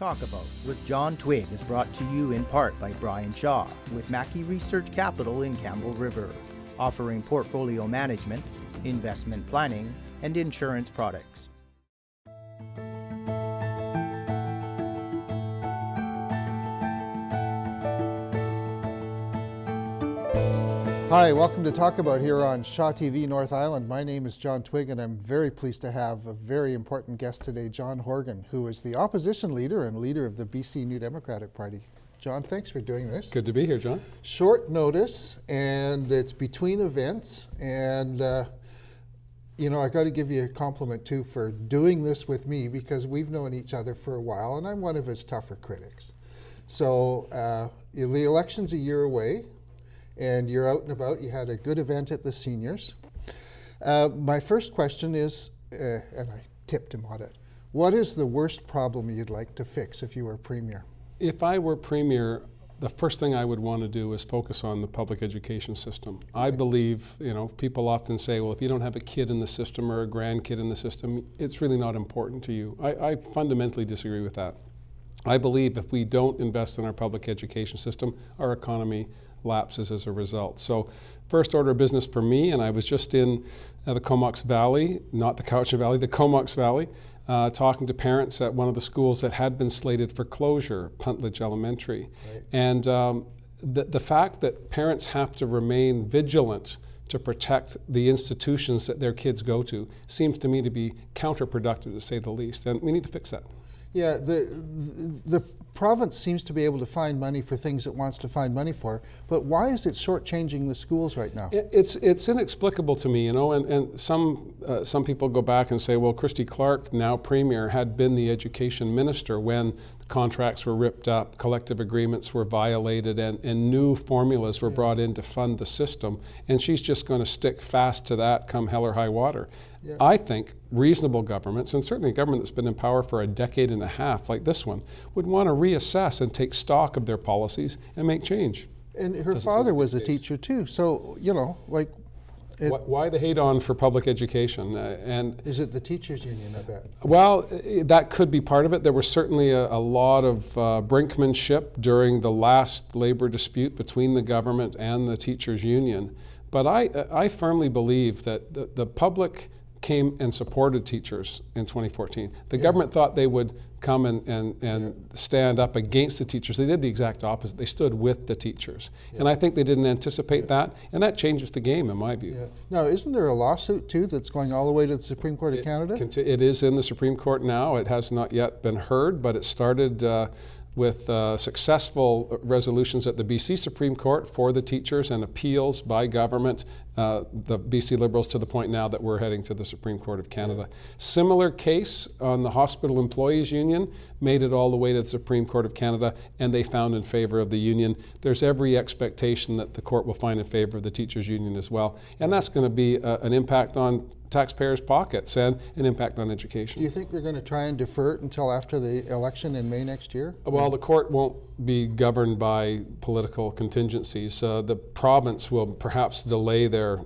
Talk About with John Twig is brought to you in part by Brian Shaw with Mackey Research Capital in Campbell River, offering portfolio management, investment planning, and insurance products. Hi, welcome to Talk About here on Shaw TV North Island. My name is John Twig and I'm very pleased to have a very important guest today, John Horgan, who is the opposition leader and leader of the BC New Democratic Party. John, thanks for doing this. Good to be here, John. Short notice, and it's between events, and you know, I got to give you a compliment too for doing this with me, because we've known each other for a while and I'm one of his tougher critics. So the election's a year away, and you're out and about. You had a good event at the seniors. My first question is, and I tipped him on it, what is the worst problem you'd like to fix if you were Premier? If I were Premier, the first thing I would want to do is focus on the public education system. I believe, you know, people often say, well, if you don't have a kid in the system or a grandkid in the system, it's really not important to you. I fundamentally disagree with that. I believe if we don't invest in our public education system, our economy lapses as a result. So first order of business for me, and I was just in the Comox Valley, not the Cowichan Valley, the Comox Valley, talking to parents at one of the schools that had been slated for closure, Puntledge Elementary. Right. And the fact that parents have to remain vigilant to protect the institutions that their kids go to seems to me to be counterproductive, to say the least, and we need to fix that. Yeah, the province seems to be able to find money for things it wants to find money for, but why is it shortchanging the schools right now? It's inexplicable to me, you know, and some people go back and say, well, Christy Clark, now Premier, had been the education minister when the contracts were ripped up, collective agreements were violated, and new formulas were brought in to fund the system, and she's just going to stick fast to that come hell or high water. Yeah. I think reasonable governments, and certainly a government that's been in power for a decade and a half like this one, would want to reassess and take stock of their policies and make change. And her father was a teacher too, so, you know, like... Why the hate on for public education? And is it the teachers union, I bet? Well, that could be part of it. There was certainly a lot of brinkmanship during the last labor dispute between the government and the teachers union. But I firmly believe that the public came and supported teachers in 2014. The government thought they would come and stand up against the teachers. They did the exact opposite. They stood with the teachers. And I think they didn't anticipate that, and that changes the game in my view. Yeah. Now, isn't there a lawsuit too that's going all the way to the Supreme Court of Canada? It is in the Supreme Court now. It has not yet been heard, but it started with successful resolutions at the BC Supreme Court for the teachers and appeals by government, the BC Liberals, to the point now that we're heading to the Supreme Court of Canada. Similar case on the Hospital Employees Union, made it all the way to the Supreme Court of Canada, and they found in favor of the union. There's every expectation that the court will find in favor of the teachers union as well, and that's going to be an impact on taxpayers' pockets and an impact on education. Do you think they're going to try and defer it until after the election in May next year? Well, the court won't be governed by political contingencies. The province will perhaps delay their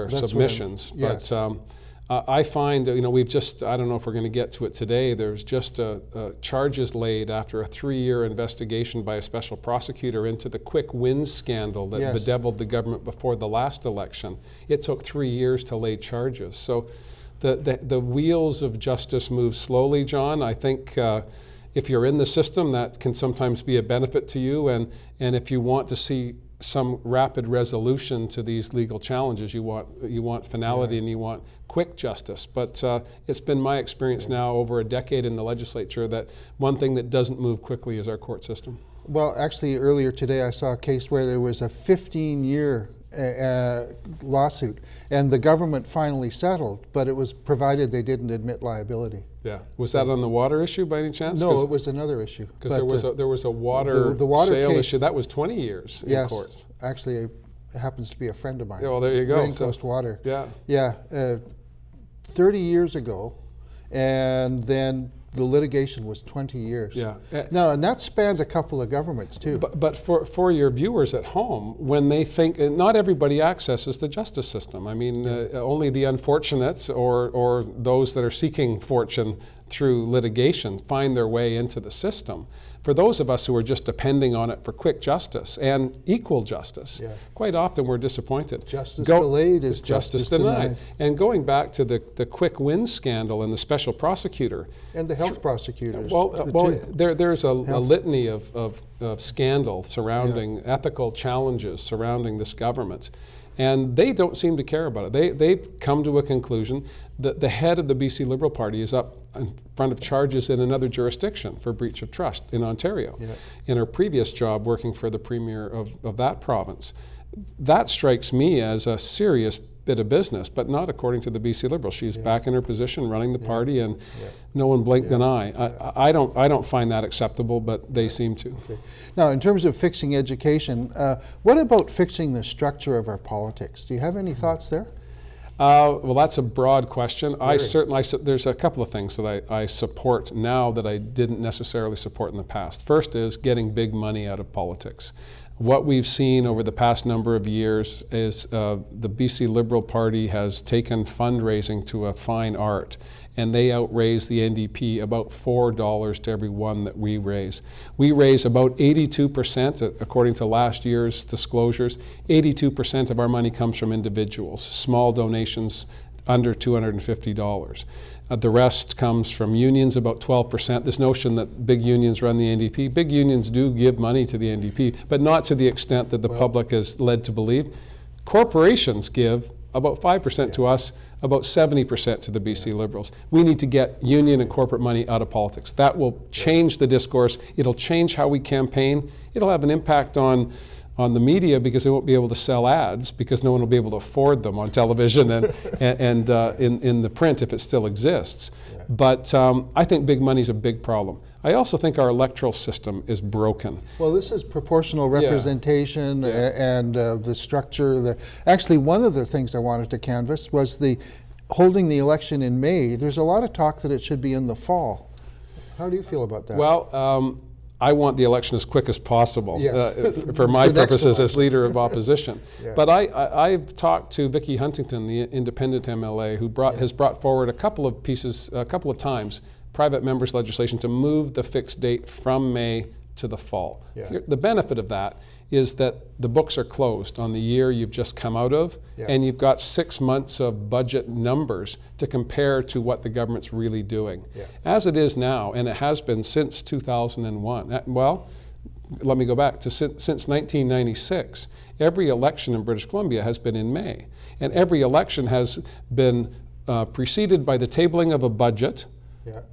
submissions. Yes. But I find, you know, we've just, I don't know if we're going to get to it today, there's just charges laid after a 3-year investigation by a special prosecutor into the quick wins scandal that bedeviled the government before the last election. It took 3 years to lay charges. So the wheels of justice move slowly, John. I think if you're in the system, that can sometimes be a benefit to you, and if you want to see some rapid resolution to these legal challenges, you want finality and you want quick justice. But it's been my experience now over a decade in the legislature that one thing that doesn't move quickly is our court system. Well, actually earlier today I saw a case where there was a 15-year lawsuit, and the government finally settled, but it was provided they didn't admit liability. Yeah. Was that on the water issue by any chance? No, it was another issue. Because there was a water sale issue. That was 20 years in court. Yes, actually it happens to be a friend of mine. Yeah, well, there you go. Rain Coast Water. Yeah. Yeah, 30 years ago, and then the litigation was 20 years. Yeah. Now, and that spanned a couple of governments too. But for your viewers at home, when they think, not everybody accesses the justice system. I mean, only the unfortunates or those that are seeking fortune through litigation find their way into the system. For those of us who are just depending on it for quick justice and equal justice, quite often we're disappointed. Justice delayed is justice denied. And going back to the quick wins scandal and the special prosecutor. And the health prosecutors. There's a litany of scandal surrounding ethical challenges surrounding this government. And they don't seem to care about it. They've come to a conclusion that the head of the BC Liberal Party is up in front of charges in another jurisdiction for breach of trust in Ontario, in her previous job working for the premier of that province. That strikes me as a serious bit of business, but not according to the BC Liberal. She's back in her position running the party, and no one blinked an eye. I don't find that acceptable, but they seem to. Okay. Now, in terms of fixing education, what about fixing the structure of our politics? Do you have any thoughts there? Well, that's a broad question. There's a couple of things that I support now that I didn't necessarily support in the past. First is getting big money out of politics. What we've seen over the past number of years is the BC Liberal Party has taken fundraising to a fine art, and they outraise the NDP about $4 to every one that we raise. We raise about 82%, according to last year's disclosures. 82% of our money comes from individuals, small donations under $250. The rest comes from unions, about 12%. This notion that big unions run the NDP, big unions do give money to the NDP, but not to the extent that the public is led to believe. Corporations give about 5% to us, about 70% to the BC Liberals. We need to get union and corporate money out of politics. That will change the discourse. It'll change how we campaign. It'll have an impact on the media because they won't be able to sell ads because no one will be able to afford them on television and in the print if it still exists. But I think big money is a big problem. I also think our electoral system is broken. Well, this is proportional representation and the structure. Actually, one of the things I wanted to canvass was holding the election in May. There's a lot of talk that it should be in the fall. How do you feel about that? Well, I want the election as quick as possible for my purposes as leader of opposition. But I've talked to Vicky Huntington, the independent MLA, who has brought forward a couple of times, private members' legislation to move the fixed date from May to the fall. The benefit of that is that the books are closed on the year you've just come out of, and you've got 6 months of budget numbers to compare to what the government's really doing. As it is now, and it has been since 2001, well, let me go back to since 1996, every election in British Columbia has been in May, and every election has been preceded by the tabling of a budget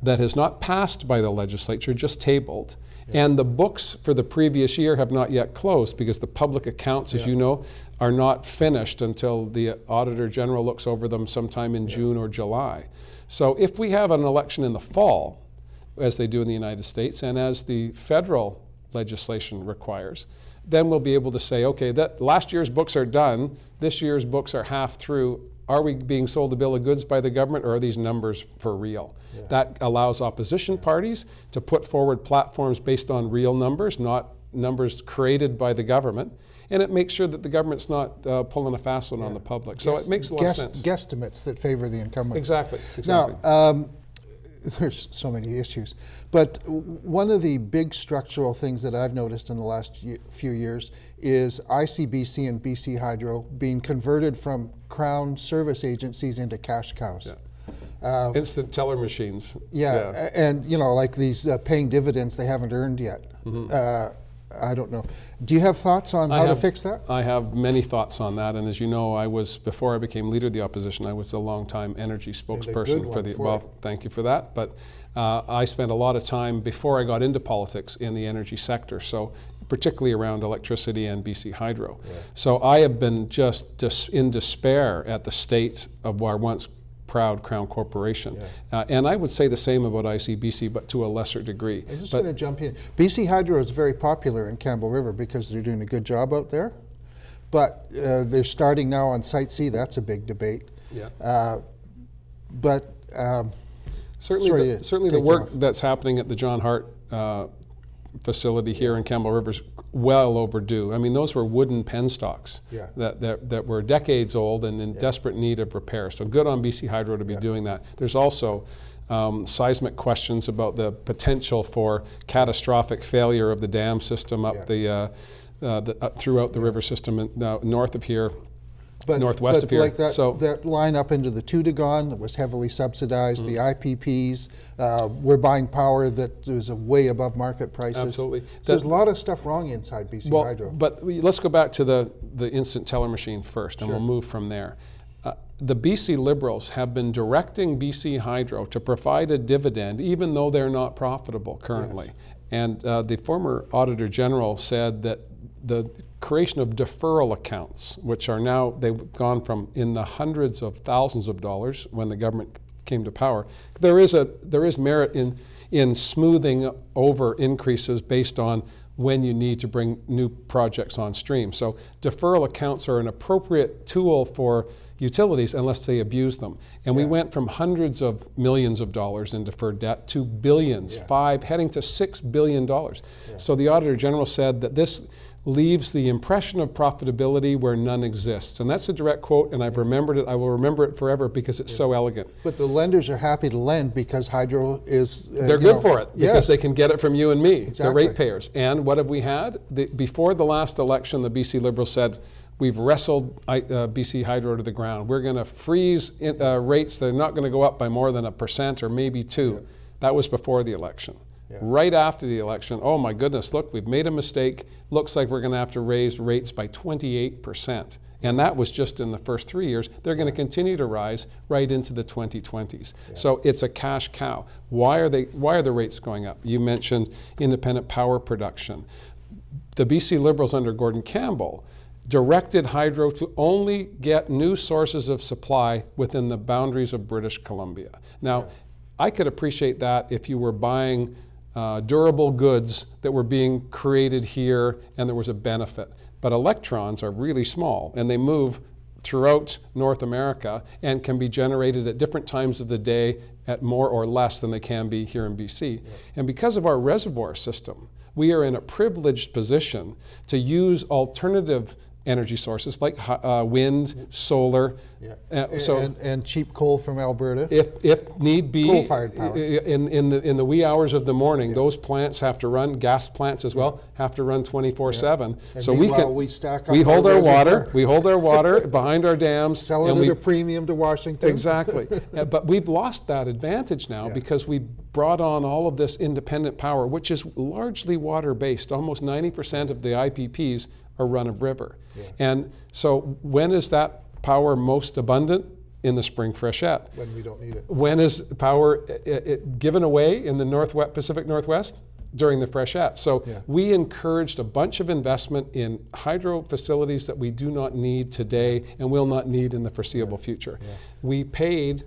that has not passed by the legislature, just tabled. And the books for the previous year have not yet closed because the public accounts, as you know, are not finished until the Auditor General looks over them sometime in June or July. So if we have an election in the fall, as they do in the United States and as the federal legislation requires, then we'll be able to say, okay, that last year's books are done, this year's books are half through. Are we being sold a bill of goods by the government, or are these numbers for real? That allows opposition parties to put forward platforms based on real numbers, not numbers created by the government, and it makes sure that the government's not pulling a fast one on the public. So it makes a lot of sense. Guesstimates that favor the incumbent. Exactly. Now, there's so many issues, but one of the big structural things that I've noticed in the last few years is ICBC and BC Hydro being converted from Crown service agencies into cash cows. Instant teller machines. And like these paying dividends they haven't earned yet. I don't know. Do you have thoughts on how to fix that? I have many thoughts on that, and as you know, before I became leader of the opposition, I was a long-time energy spokesperson for the. Well, thank you for that. But I spent a lot of time before I got into politics in the energy sector, so particularly around electricity and BC Hydro. So I have been just in despair at the state of our once proud Crown Corporation. And I would say the same about ICBC, but to a lesser degree. I'm just going to jump in. BC Hydro is very popular in Campbell River because they're doing a good job out there. But they're starting now on Site C. That's a big debate. Certainly the work that's happening at the John Hart facility here in Campbell River is well overdue. I mean, those were wooden penstocks that were decades old and in desperate need of repair. So good on BC Hydro to be doing that. There's also seismic questions about the potential for catastrophic failure of the dam system up throughout the river system and, north of here. Northwest of here. Like that line up into the Toodoggone that was heavily subsidized, the IPPs, we're buying power that was way above market prices. Absolutely. So there's a lot of stuff wrong inside BC Hydro. But let's go back to the instant teller machine first, and we'll move from there. The BC Liberals have been directing BC Hydro to provide a dividend even though they're not profitable currently. Yes. And the former Auditor General said that the creation of deferral accounts, which are now, they've gone from in the hundreds of thousands of dollars when the government came to power. There is merit in smoothing over increases based on when you need to bring new projects on stream. So deferral accounts are an appropriate tool for utilities unless they abuse them. And we went from hundreds of millions of dollars in deferred debt to billions, heading to $6 billion. So the Auditor General said that this leaves the impression of profitability where none exists. And that's a direct quote, and I've remembered it. I will remember it forever because it's so elegant. But the lenders are happy to lend because Hydro is... They're good for it because they can get it from you and me, the ratepayers. And what have we had? Before the last election, the BC Liberals said, we've wrestled BC Hydro to the ground. We're going to freeze rates that are not going to go up by more than 1% or maybe 2%. That was before the election. Right after the election, oh my goodness, look, we've made a mistake. Looks like we're going to have to raise rates by 28%. And that was just in the first 3 years. They're going to continue to rise right into the 2020s. So it's a cash cow. Why are the rates going up? You mentioned independent power production. The BC Liberals under Gordon Campbell directed Hydro to only get new sources of supply within the boundaries of British Columbia. Now, I could appreciate that if you were buying durable goods that were being created here and there was a benefit. But electrons are really small and they move throughout North America and can be generated at different times of the day at more or less than they can be here in BC. And because of our reservoir system, we are in a privileged position to use alternative energy sources like wind, solar, and cheap coal from Alberta. If need be, coal-fired power. In the wee hours of the morning, those plants have to run. Gas plants as well have to run 24/7. So we hold our water. We hold our water behind our dams. Sell it at a premium to Washington. Exactly, but we've lost that advantage now because we brought on all of this independent power, which is largely water-based. Almost 90% of the IPPs are run-of-river. And so when is that power most abundant? In the spring freshet. When we don't need it. When is power given away in the Pacific Northwest? During the freshet. So we encouraged a bunch of investment in hydro facilities that we do not need today and will not need in the foreseeable future. We paid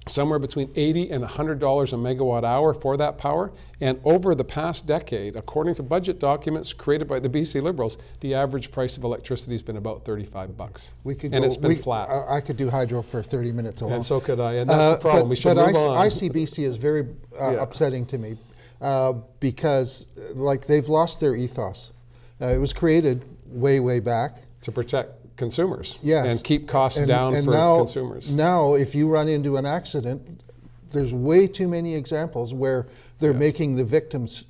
somewhere between $80 and $100 a megawatt hour for that power. And over the past decade, according to budget documents created by the BC Liberals, the average price of electricity has been about $35. It's been flat. I could do hydro for 30 minutes alone. And so could I, and that's the problem. We should move on. ICBC is very upsetting to me because they've lost their ethos. It was created way back. To protect consumers and keep costs down for consumers. Now, if you run into an accident, there's way too many examples where they're making the victims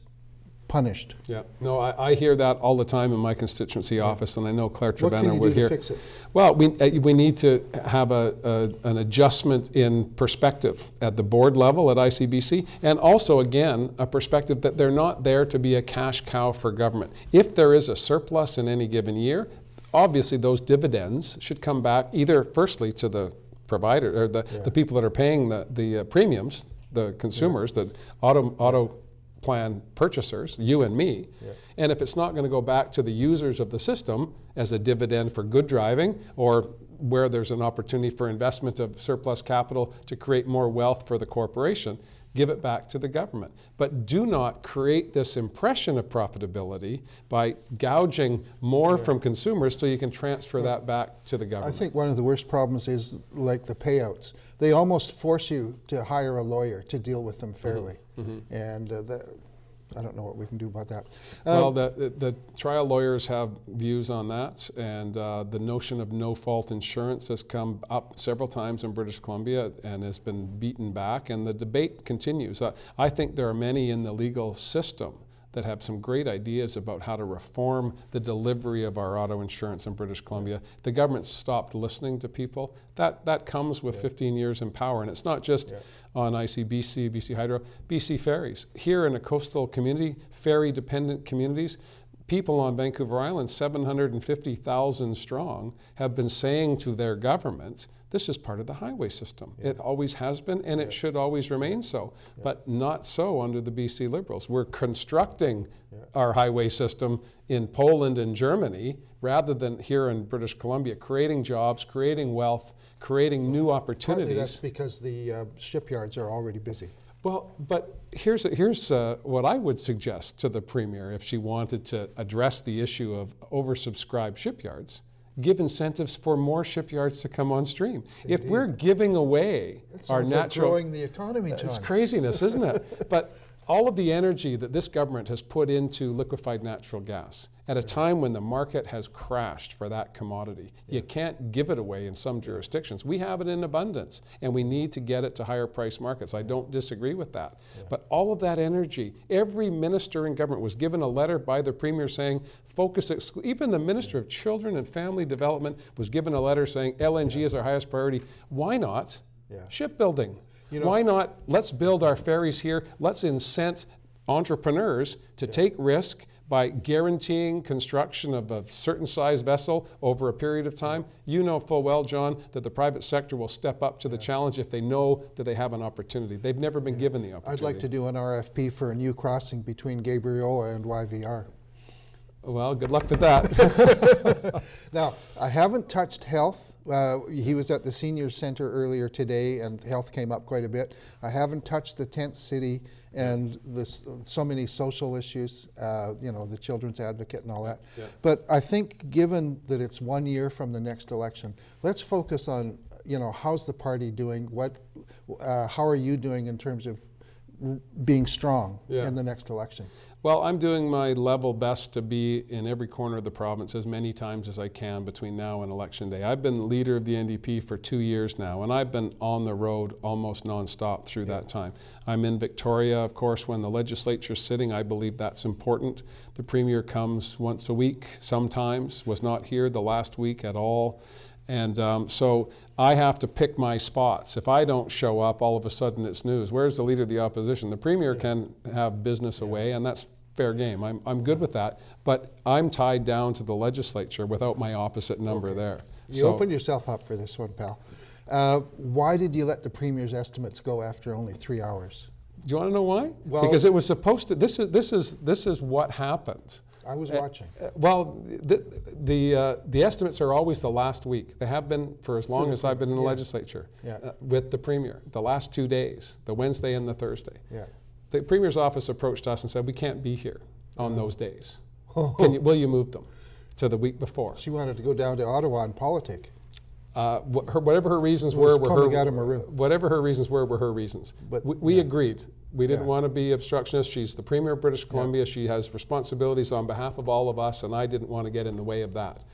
punished. No, I hear that all the time in my constituency office, and I know Claire Trevenna would hear. What can you do to fix it? Well, we need to have an adjustment in perspective at the board level at ICBC, and also, again, a perspective that they're not there to be a cash cow for government. If there is a surplus in any given year, obviously those dividends should come back either firstly to the provider or the people that are paying the premiums, the consumers, the auto plan purchasers, you and me. And if it's not going to go back to the users of the system as a dividend for good driving or where there's an opportunity for investment of surplus capital to create more wealth for the corporation, give it back to the government. But do not create this impression of profitability by gouging more from consumers so you can transfer that back to the government. I think one of the worst problems is like the payouts. They almost force you to hire a lawyer to deal with them fairly. And I don't know what we can do about that. Well, the trial lawyers have views on that, and the notion of no-fault insurance has come up several times in British Columbia and has been beaten back, and the debate continues. I think there are many in the legal system that have some great ideas about how to reform the delivery of our auto insurance in British Columbia. The government stopped listening to people. That comes with 15 years in power, and it's not just on ICBC, BC Hydro, BC Ferries. Here in a coastal community, ferry-dependent communities, people on Vancouver Island, 750,000 strong, have been saying to their government, this is part of the highway system. It always has been, and it should always remain so, but not so under the BC Liberals. We're constructing our highway system in Poland and Germany rather than here in British Columbia, creating jobs, creating wealth, creating new opportunities. Partly that's because the shipyards are already busy. Well, but here's what I would suggest to the Premier if she wanted to address the issue of oversubscribed shipyards. Give incentives for more shipyards to come on stream. Indeed. If we're giving away our natural, growing the economy, John. It's craziness, isn't it? But all of the energy that this government has put into liquefied natural gas at a time when the market has crashed for that commodity, you can't give it away in some jurisdictions. We have it in abundance, and we need to get it to higher price markets. I don't disagree with that. But all of that energy, every minister in government was given a letter by the Premier saying, focus, even the Minister of Children and Family Development was given a letter saying LNG is our highest priority. Why not shipbuilding? Why not, let's build our ferries here, let's incent entrepreneurs to take risk by guaranteeing construction of a certain size vessel over a period of time. You know full well, John, that the private sector will step up to the challenge if they know that they have an opportunity. They've never been given the opportunity. I'd like to do an RFP for a new crossing between Gabriola and YVR. Well, good luck with that. Now, I haven't touched health. He was at the senior center earlier today, and health came up quite a bit. I haven't touched the tent city and so many social issues, the children's advocate and all that. But I think given that it's 1 year from the next election, let's focus on, how's the party doing? How are you doing in terms of being strong in the next election? Well, I'm doing my level best to be in every corner of the province as many times as I can between now and Election Day. I've been leader of the NDP for 2 years now, and I've been on the road almost nonstop through that time. I'm in Victoria, of course, when the legislature's sitting. I believe that's important. The Premier comes once a week sometimes, was not here the last week at all. And so I have to pick my spots. If I don't show up, all of a sudden it's news. Where's the leader of the opposition? The Premier can have business away, and that's fair game. I'm good with that, but I'm tied down to the legislature without my opposite number there. You opened yourself up for this one, pal. Why did you let the Premier's estimates go after only 3 hours? Do you want to know why? Well, because it was supposed to. This is what happened. I was watching. Well, the estimates are always the last week. They have been for as long as I've been in the legislature with the Premier. The last 2 days, the Wednesday and the Thursday. The Premier's office approached us and said, we can't be here on those days. Will you move them to the week before? She wanted to go down to Ottawa and politic. Whatever her reasons were whatever her reasons were her reasons. But we agreed. We didn't want to be obstructionist. She's the Premier of British Columbia. She has responsibilities on behalf of all of us, and I didn't want to get in the way of that.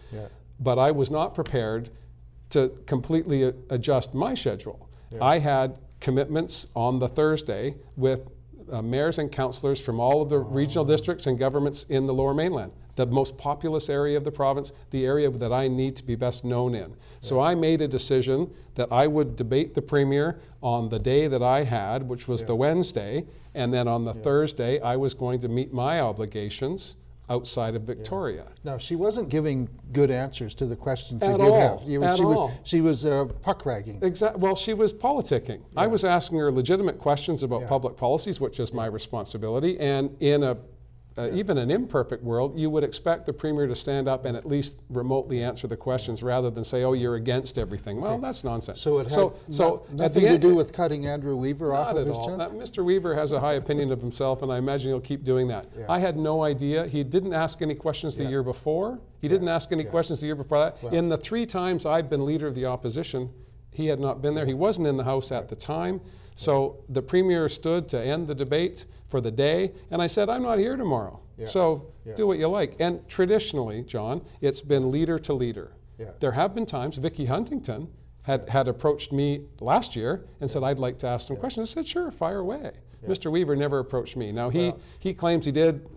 But I was not prepared to completely adjust my schedule. I had commitments on the Thursday with mayors and councillors from all of the regional districts and governments in the Lower Mainland, the most populous area of the province, the area that I need to be best known in. So I made a decision that I would debate the Premier on the day that I had, which was the Wednesday, and then on the Thursday I was going to meet my obligations outside of Victoria. Now, she wasn't giving good answers to the questions you did have. She was puck-ragging. Exactly. Well, she was politicking. I was asking her legitimate questions about public policies, which is my responsibility, and in a even an imperfect world, you would expect the Premier to stand up and at least remotely answer the questions rather than say, oh, you're against everything. Well, that's nonsense. So it had nothing to do with cutting Andrew Weaver off of his chance? Mr. Weaver has a high opinion of himself, and I imagine he'll keep doing that. I had no idea. He didn't ask any questions the year before. He didn't ask any questions the year before that. Well, in the 3 times I've been leader of the opposition, he had not been there. He wasn't in the House at the time. So the Premier stood to end the debate for the day, and I said, I'm not here tomorrow. So do what you like. And traditionally, John, it's been leader to leader. There have been times, Vicky Huntington had approached me last year and said, I'd like to ask some questions. I said, sure, fire away. Mr. Weaver never approached me. Now, he claims he did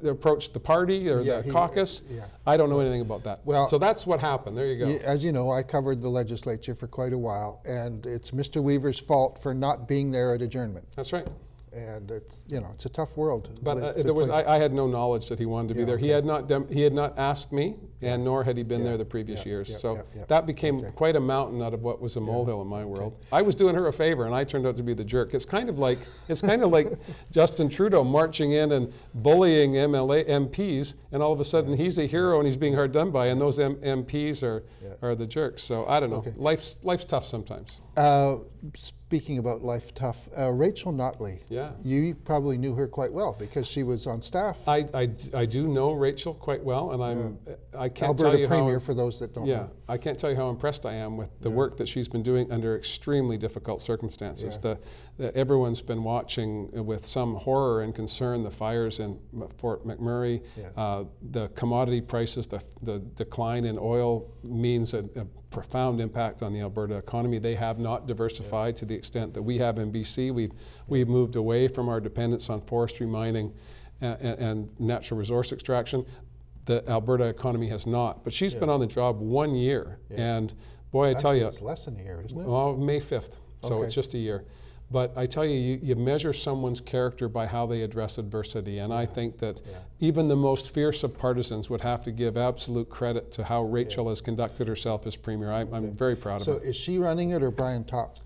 approach the party or the caucus. I don't know anything about that. Well, so that's what happened. There you go. As you know, I covered the legislature for quite a while, and it's Mr. Weaver's fault for not being there at adjournment. That's right. And it's, it's a tough world. But I had no knowledge that he wanted to be there. He had not asked me, and nor had he been there the previous years. So that became quite a mountain out of what was a molehill in my world. I was doing her a favor, and I turned out to be the jerk. It's kind of like Justin Trudeau marching in and bullying MPs, and all of a sudden he's a hero and he's being hard done by, and those MPs are the jerks. So I don't know. Life's tough sometimes. Speaking about life tough, Rachel Notley. You probably knew her quite well because she was on staff. I do know Rachel quite well, and I can't Alberta tell you Premier how, for those that don't know. I can't tell you how impressed I am with the work that she's been doing under extremely difficult circumstances. Everyone's been watching with some horror and concern the fires in Fort McMurray, the commodity prices, the decline in oil means a profound impact on the Alberta economy. They have not diversified to the extent that we have in BC. We've moved away from our dependence on forestry, mining, and natural resource extraction. The Alberta economy has not. But she's been on the job 1 year, and boy, I tell you, it's less than a year, isn't it? Well, May 5th, so it's just a year. But I tell you, you measure someone's character by how they address adversity, and I think that even the most fierce of partisans would have to give absolute credit to how Rachel has conducted herself as Premier. I'm very proud of her. So is she running it or Brian Topp?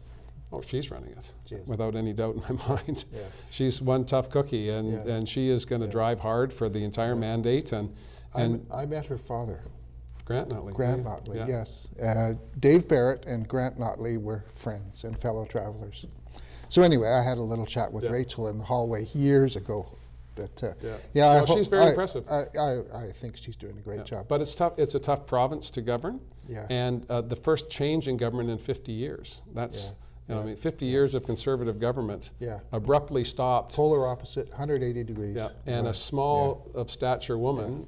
Oh, she's running it, without any doubt in my mind. She's one tough cookie, and she is going to drive hard for the entire mandate. And I met her father. Grant Notley. Grant Notley, yes. Dave Barrett and Grant Notley were friends and fellow travelers. So anyway, I had a little chat with Rachel in the hallway years ago. But she's very impressive. I think she's doing a great job. But it's tough. It's a tough province to govern. And the first change in government in 50 years. That's 50 years of conservative government abruptly stopped. Polar opposite, 180 degrees. And a small of stature woman.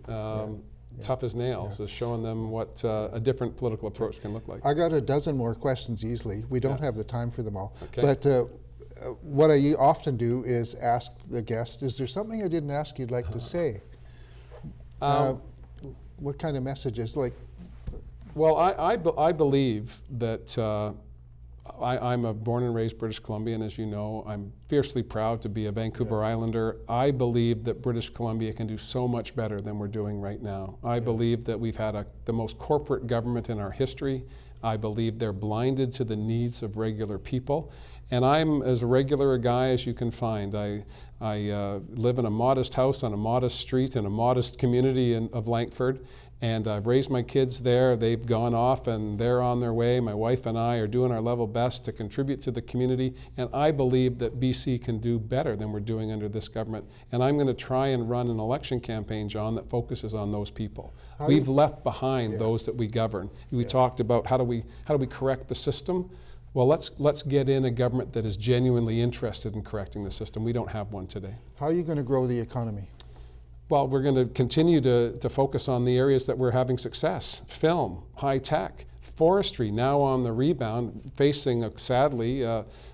Tough as nails, is showing them what a different political approach can look like. I got a dozen more questions easily. We don't have the time for them all. But what I often do is ask the guest, is there something I didn't ask you'd like to say? What kind of messages? Well, I believe that I'm a born and raised British Columbian, as you know. I'm fiercely proud to be a Vancouver Islander. I believe that British Columbia can do so much better than we're doing right now. I believe that we've had the most corporate government in our history. I believe they're blinded to the needs of regular people. And I'm as regular a guy as you can find. I live in a modest house on a modest street in a modest community of Langford. And I've raised my kids there. They've gone off and they're on their way. My wife and I are doing our level best to contribute to the community. And I believe that BC can do better than we're doing under this government. And I'm going to try and run an election campaign, John, that focuses on those people. We've left behind those that we govern. We talked about how do we correct the system. Well, let's get in a government that is genuinely interested in correcting the system. We don't have one today. How are you going to grow the economy? Well, we're going to continue to focus on the areas that we're having success. Film, high tech, forestry, now on the rebound, facing, sadly,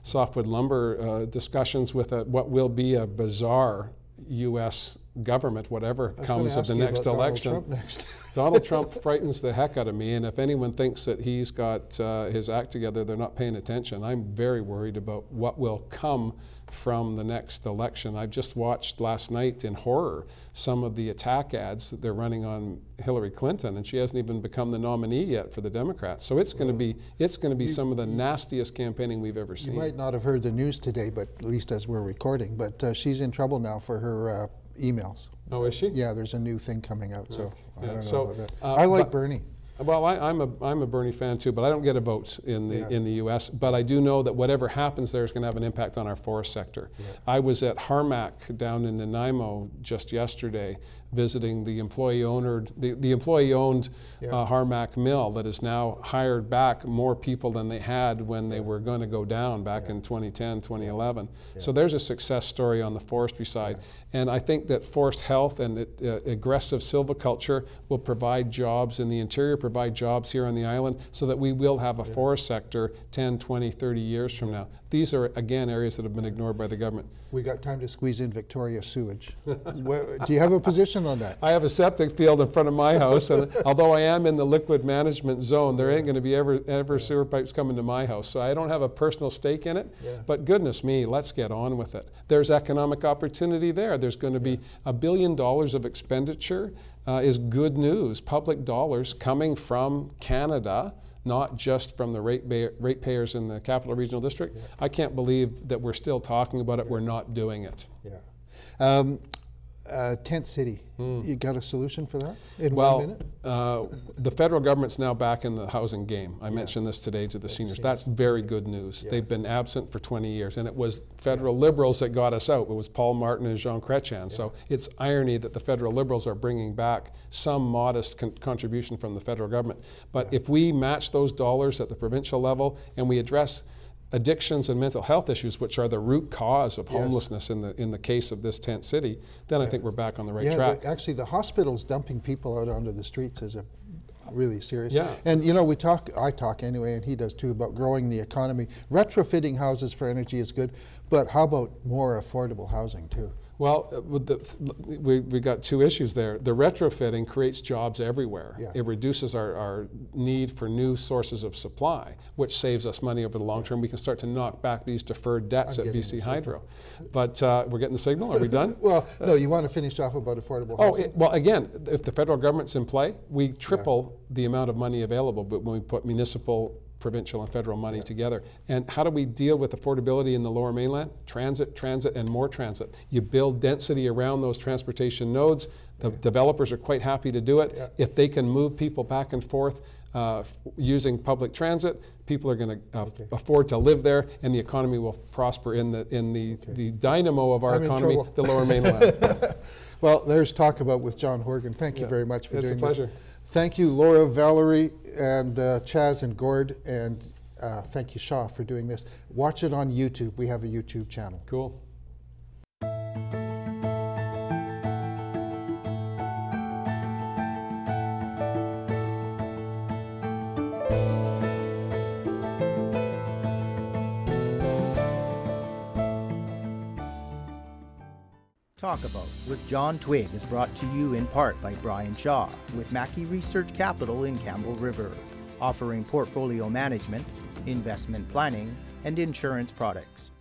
softwood lumber discussions with what will be a bizarre U.S. government, whatever comes of the next election. Donald Trump frightens the heck out of me, and if anyone thinks that he's got his act together, they're not paying attention. I'm very worried about what will come from the next election. I just watched last night in horror some of the attack ads that they're running on Hillary Clinton, and she hasn't even become the nominee yet for the Democrats. So it's going to be some of the nastiest campaigning we've ever seen. You might not have heard the news today, but at least as we're recording, but she's in trouble now for her emails. Oh, is she? Yeah, there's a new thing coming out, so I don't know So, about that. I like Bernie. Well, I'm a Bernie fan too, but I don't get a vote in the U.S. But I do know that whatever happens there is going to have an impact on our forest sector. Yeah. I was at Harmac down in Nanaimo just yesterday, visiting the employee-owned Harmac mill that has now hired back more people than they had when they were going to go down back in 2010, 2011. Yeah. So there's a success story on the forestry side. Yeah. And I think that forest health and aggressive silviculture will provide jobs in the interior, provide jobs here on the island, so that we will have a forest sector 10, 20, 30 years from now. These are, again, areas that have been ignored by the government. We got time to squeeze in Victoria sewage. Do you have a position on that? I have a septic field in front of my house, and although I am in the liquid management zone, there ain't going to be ever sewer pipes coming to my house. So I don't have a personal stake in it, but goodness me, let's get on with it. There's economic opportunity there. There's going to be $1 billion of expenditure is good news. Public dollars coming from Canada, not just from the ratepayers in the Capital Regional District. I can't believe that we're still talking about it. We're not doing it. Tent City, you got a solution for that in 1 minute? The federal government's now back in the housing game. I mentioned this today to the seniors. That's very good news. They've been absent for 20 years, and it was federal Liberals that got us out. It was Paul Martin and Jean Chrétien. So it's irony that the federal Liberals are bringing back some modest contribution from the federal government. But if we match those dollars at the provincial level and we address addictions and mental health issues, which are the root cause of homelessness in the case of this tent city, then I think we're back on the right track. Actually, the hospitals dumping people out onto the streets is a really serious. And you know, I talk anyway, and he does too, about growing the economy. Retrofitting houses for energy is good, but how about more affordable housing too? Well, we got two issues there. The retrofitting creates jobs everywhere. It reduces our need for new sources of supply, which saves us money over the long term. We can start to knock back these deferred debts at BC Hydro. But we're getting the signal. Are we done? Well, no, you want to finish off about affordable housing? Well, again, if the federal government's in play, we triple the amount of money available, but when we put municipal, provincial and federal money together. And how do we deal with affordability in the Lower Mainland? Transit, and more transit. You build density around those transportation nodes. The developers are quite happy to do it. If they can move people back and forth using public transit, people are going to afford to live there, and the economy will prosper in the dynamo of our economy, the Lower Mainland. Well, there's talk about with John Horgan. Thank you very much for doing this. It's a pleasure. Thank you, Laura, Valerie, and Chaz and Gord, and thank you, Shaw, for doing this. Watch it on YouTube. We have a YouTube channel. Cool. Talk About with John Twig is brought to you in part by Brian Shaw with Mackey Research Capital in Campbell River, offering portfolio management, investment planning, and insurance products.